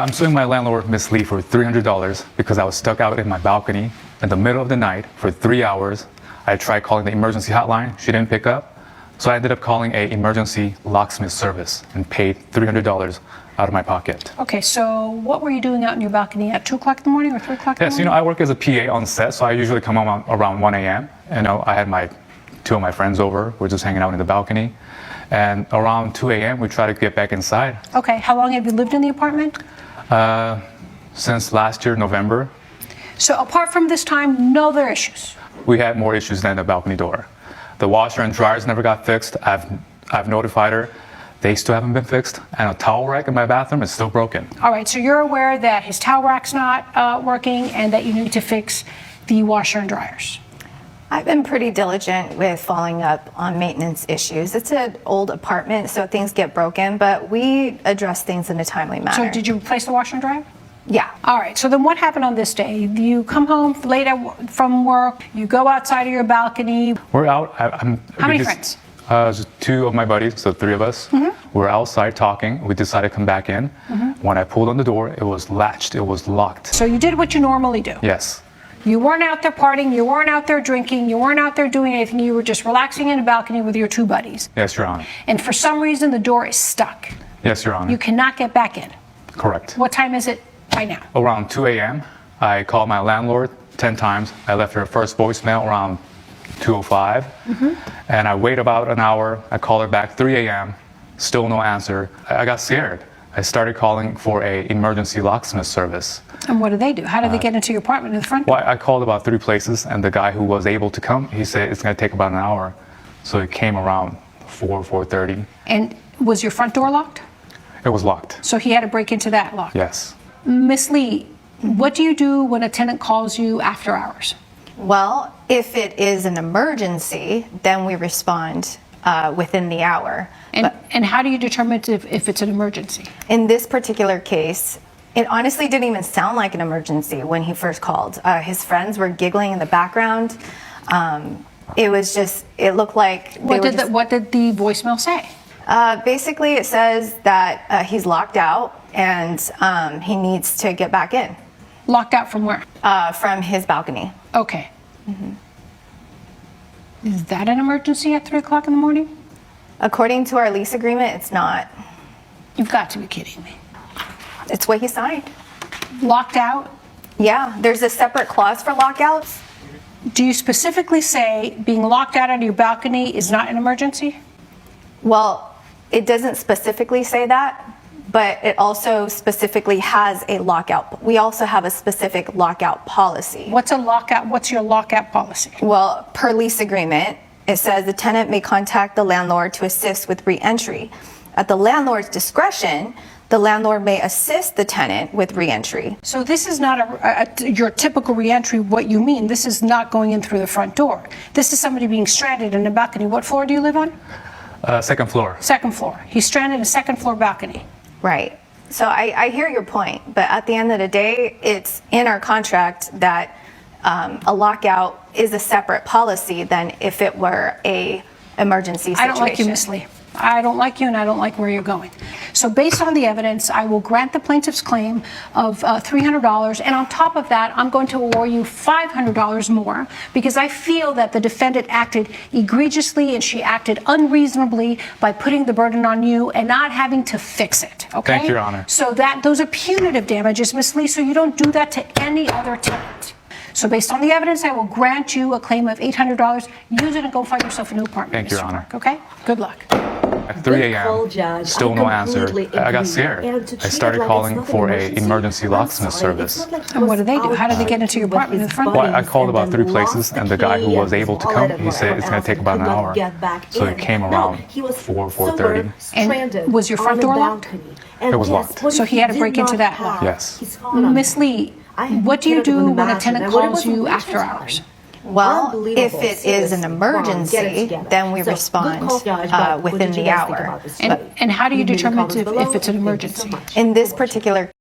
I'm suing my landlord, Miss Lee, for $300 because I was stuck out in my balcony in the middle of the night for 3 hours. I tried calling the emergency hotline. She didn't pick up. So I ended up calling an emergency locksmith service and paid $300 out of my pocket. Okay, so what were you doing out in your balcony at 2 o'clock in the morning or 3 o'clock in the morning? Yes, I work as a PA on set, so I usually come home around 1 a.m. I had two of my friends over. We're just hanging out in the balcony. And around 2 a.m., we try to get back inside. Okay, how long have you lived in the apartment? Since last year, November. So apart from this time, no other issues? We had more issues than the balcony door. The washer and dryers never got fixed. I've notified her. They still haven't been fixed. And a towel rack in my bathroom is still broken. All right, so you're aware that his towel rack's not working and that you need to fix the washer and dryers. I've been pretty diligent with following up on maintenance issues. It's an old apartment, so things get broken, but we address things in a timely manner. So did you replace the washer and dryer? Yeah. All right, so then what happened on this day? You come home late from work, you go outside of your balcony. We're out. How many friends? Just two of my buddies, so three of us. Mm-hmm. We're outside talking. We decided to come back in. Mm-hmm. When I pulled on the door, it was latched. It was locked. So you did what you normally do? Yes. You weren't out there partying, you weren't out there drinking, you weren't out there doing anything, you were just relaxing in a balcony with your two buddies. Yes, Your Honor. And for some reason, the door is stuck. Yes, Your Honor. You cannot get back in. Correct. What time is it right now? Around 2 a.m. I called my landlord 10 times. I left her first voicemail around 2:05. Mm-hmm. And I wait about an hour. I call her back 3 a.m. Still no answer. I got scared. I started calling for an emergency locksmith service. And what do they do? How do they get into your apartment in the front door? Well, I called about 3 places, and the guy who was able to come, he said it's going to take about an hour. So it came around 4:30. And was your front door locked? It was locked. So he had to break into that lock? Yes. Miss Lee, what do you do when a tenant calls you after hours? Well, if it is an emergency, then we respond within the hour. And how do you determine if it's an emergency? In this particular case, it honestly didn't even sound like an emergency when he first called. His friends were giggling in the background. It looked like... What did the voicemail say? Basically, it says that he's locked out and he needs to get back in. Locked out from where? From his balcony. Okay. Mm-hmm. Is that an emergency at 3 o'clock in the morning? According to our lease agreement, it's not. You've got to be kidding me. It's what he signed. Locked out? Yeah, there's a separate clause for lockouts. Do you specifically say being locked out on your balcony is not an emergency? Well, it doesn't specifically say that, but it also specifically has a lockout. We also have a specific lockout policy. What's a lockout? What's your lockout policy? Well, per lease agreement, it says the tenant may contact the landlord to assist with re-entry. At the landlord's discretion, the landlord may assist the tenant with re-entry. So this is not your typical re-entry, what you mean. This is not going in through the front door. This is somebody being stranded in a balcony. What floor do you live on? Second floor. Second floor. He's stranded in a second floor balcony. Right. So I hear your point, but at the end of the day, it's in our contract that a lockout is a separate policy than if it were a emergency situation. I don't like you, Miss Lee. I don't like you, and I don't like where you're going. So based on the evidence, I will grant the plaintiff's claim of $300, and on top of that, I'm going to award you $500 more because I feel that the defendant acted egregiously and she acted unreasonably by putting the burden on you and not having to fix it. Okay? Thank you, Your Honor. So those are punitive damages, Miss Lee, so you don't do that to any other tenant. So based on the evidence, I will grant you a claim of $800. Use it and go find yourself a new apartment. Thank you, Your Honor. Okay? Good luck. At 3 a.m., still no answer. I got scared. I started calling for an emergency locksmith service. And what do they do? How do they get into your apartment in the front? Well, I called about 3 places, and the guy who was able to come, he said it's going to take about an hour. So it came around 4:30. And was your front door locked? It was locked. So he had to break into that lock? Yes. Miss Lee, what do you do when a tenant calls you after hours? Well, if it is an emergency, then we respond within the hour. And how do you determine if it's an emergency? In this particular